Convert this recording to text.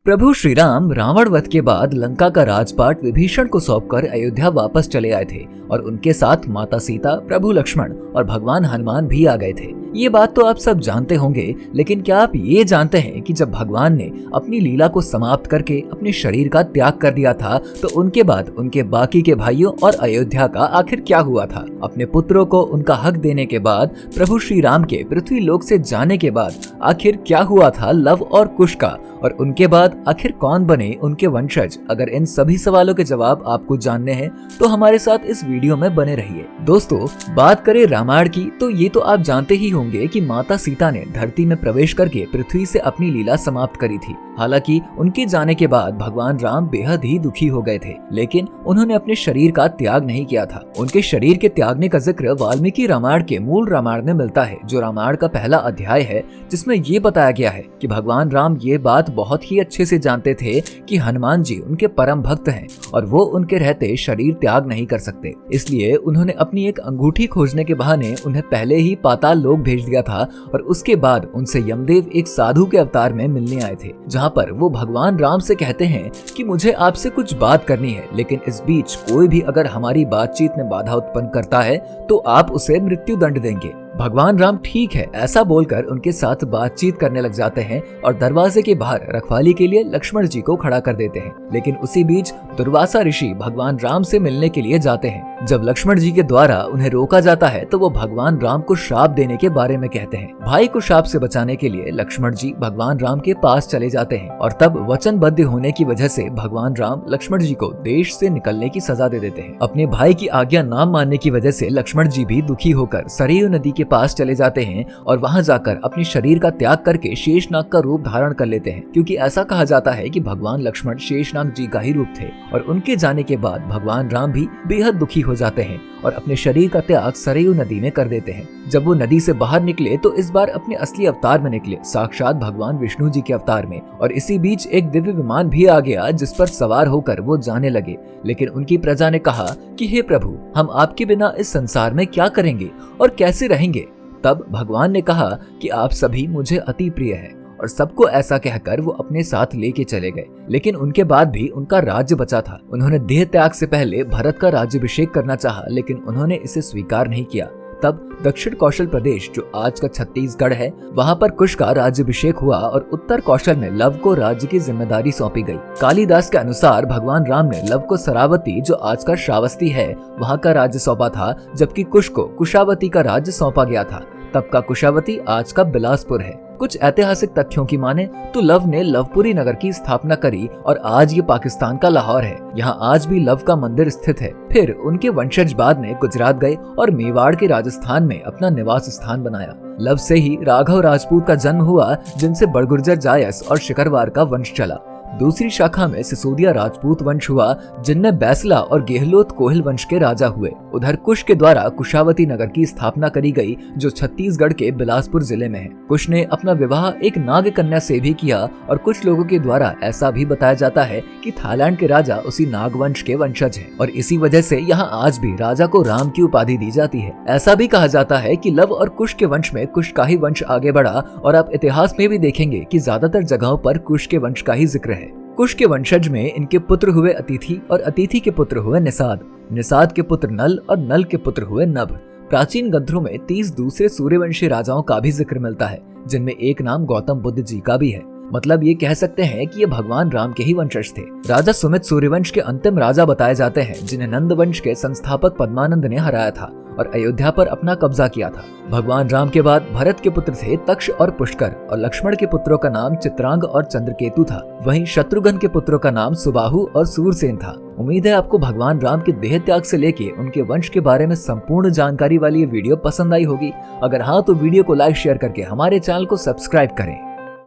प्रभु श्री राम रावण वध के बाद लंका का राजपाट विभीषण को सौंपकर अयोध्या वापस चले आए थे और उनके साथ माता सीता, प्रभु लक्ष्मण और भगवान हनुमान भी आ गए थे। ये बात तो आप सब जानते होंगे, लेकिन क्या आप ये जानते हैं कि जब भगवान ने अपनी लीला को समाप्त करके अपने शरीर का त्याग कर दिया था तो उनके बाद उनके बाकी के भाइयों और अयोध्या का आखिर क्या हुआ था? अपने पुत्रों को उनका हक देने के बाद, प्रभु श्री राम के पृथ्वी लोक से जाने के बाद आखिर क्या हुआ था लव और कुश का, और उनके बाद आखिर कौन बने उनके वंशज? अगर इन सभी सवालों के जवाब आपको जानने हैं तो हमारे साथ इस वीडियो में बने रहिए। दोस्तों, बात करें रामायण की तो ये तो आप जानते ही होंगे कि माता सीता ने धरती में प्रवेश करके पृथ्वी से अपनी लीला समाप्त करी थी। हालांकि उनके जाने के बाद भगवान राम बेहद ही दुखी हो गए थे, लेकिन उन्होंने अपने शरीर का त्याग नहीं किया था। उनके शरीर के त्यागने का जिक्र वाल्मीकि रामायण के मूल रामायण में मिलता है, जो रामायण का पहला अध्याय है, जिसमें ये बताया गया है कि भगवान राम ये बात बहुत ही अच्छे से जानते थे कि हनुमान जी उनके परम भक्त हैं और वो उनके रहते शरीर त्याग नहीं कर सकते। इसलिए उन्होंने अपनी एक अंगूठी खोजने के बहाने उन्हें पहले ही पाताल लोक भेज दिया था और उसके बाद उनसे यमदेव एक साधु के अवतार में मिलने आए थे, जहाँ पर वो भगवान राम से कहते हैं कि मुझे आपसे कुछ बात करनी है, लेकिन इस बीच कोई भी अगर हमारी बातचीत में बाधा उत्पन्न करता है तो आप उसे मृत्यु दंड देंगे। भगवान राम ठीक है ऐसा बोलकर उनके साथ बातचीत करने लग जाते हैं और दरवाजे के बाहर रखवाली के लिए लक्ष्मण जी को खड़ा कर देते हैं। लेकिन उसी बीच दुर्वासा ऋषि भगवान राम से मिलने के लिए जाते हैं। जब लक्ष्मण जी के द्वारा उन्हें रोका जाता है तो वो भगवान राम को श्राप देने के बारे में कहते हैं। भाई को श्राप से बचाने के लिए लक्ष्मण जी भगवान राम के पास चले जाते हैं और तब वचनबद्ध होने की वजह से भगवान राम लक्ष्मण जी को देश से निकलने की सजा दे देते हैं। अपने भाई की आज्ञा न मानने की वजह से लक्ष्मण जी भी दुखी होकर सरयू नदी के पास चले जाते हैं और वहां जाकर अपने शरीर का त्याग करके शेषनाग का रूप धारण कर लेते हैं, क्योंकि ऐसा कहा जाता है कि भगवान लक्ष्मण शेषनाग जी का ही रूप थे। और उनके जाने के बाद भगवान राम भी बेहद दुखी हो जाते हैं और अपने शरीर का त्याग सरयू नदी में कर देते हैं। जब वो नदी से बाहर निकले तो इस बार अपने असली अवतार में निकले, साक्षात भगवान विष्णु जी के अवतार में। और इसी बीच एक दिव्य विमान भी आ गया जिस पर सवार होकर वो जाने लगे। लेकिन उनकी प्रजा ने कहा कि हे प्रभु, हम आपके बिना इस संसार में क्या करेंगे और कैसे रहेंगे? तब भगवान ने कहा कि आप सभी मुझे अति प्रिय हैं, और सबको ऐसा कहकर वो अपने साथ लेके चले गए। लेकिन उनके बाद भी उनका राज्य बचा था। उन्होंने देह त्याग से पहले भरत का राज्याभिषेक करना चाहा, लेकिन उन्होंने इसे स्वीकार नहीं किया। तब दक्षिण कौशल प्रदेश, जो आज का छत्तीसगढ़ है, वहां पर कुश का राज्याभिषेक हुआ और उत्तर कौशल में लव को राज्य की जिम्मेदारी सौंपी गई। कालिदास के अनुसार भगवान राम ने लव को सरावती, जो आज का श्रावस्ती है, वहां का राज्य सौंपा था, जबकि कुश को कुशावती का राज्य सौंपा गया था। तब का कुशावती आज का बिलासपुर है। कुछ ऐतिहासिक तथ्यों की माने तो लव ने लवपुरी नगर की स्थापना करी और आज ये पाकिस्तान का लाहौर है। यहाँ आज भी लव का मंदिर स्थित है। फिर उनके वंशज बाद में गुजरात गए और मेवाड़ के राजस्थान में अपना निवास स्थान बनाया। लव से ही राघव राजपूत का जन्म हुआ, जिनसे बड़गुर्जर जायस और शिकरवार का वंश चला। दूसरी शाखा में सिसोदिया राजपूत वंश हुआ, जिनमें बैसला और गेहलोत कोहिल वंश के राजा हुए। उधर कुश के द्वारा कुशावती नगर की स्थापना करी गई, जो छत्तीसगढ़ के बिलासपुर जिले में है। कुश ने अपना विवाह एक नाग कन्या से भी किया और कुछ लोगों के द्वारा ऐसा भी बताया जाता है कि थाईलैंड के राजा उसी नाग वंश के वंशज हैं और इसी वजह से यहाँ आज भी राजा को राम की उपाधि दी जाती है। ऐसा भी कहा जाता है कि लव और कुश के वंश में कुश का ही वंश आगे बढ़ा और आप इतिहास में भी देखेंगे कि ज्यादातर जगहों पर कुश के वंश का ही जिक्र है। कुश के वंशज में इनके पुत्र हुए अतिथि और अतिथि के पुत्र हुए निषाद, निषाद के पुत्र नल और नल के पुत्र हुए नभ। प्राचीन ग्रंथों में 30 दूसरे सूर्यवंशी राजाओं का भी जिक्र मिलता है, जिनमें एक नाम गौतम बुद्ध जी का भी है। मतलब ये कह सकते हैं कि ये भगवान राम के ही वंशज थे। राजा सुमित सूर्यवंश के अंतिम राजा बताए जाते हैं, जिन्हें नंद वंश के संस्थापक पद्मानंद ने हराया था और अयोध्या पर अपना कब्जा किया था। भगवान राम के बाद भरत के पुत्र थे तक्ष और पुष्कर, और लक्ष्मण के पुत्रों का नाम चित्रांग और चंद्रकेतु था। वहीं शत्रुघ्न के पुत्रों का नाम सुबाहु और सूरसेन था। उम्मीद है आपको भगवान राम के देह त्याग से लेके उनके वंश के बारे में संपूर्ण जानकारी वाली ये वीडियो पसंद आई होगी। अगर हाँ तो वीडियो को लाइक शेयर करके हमारे चैनल को सब्सक्राइब करें।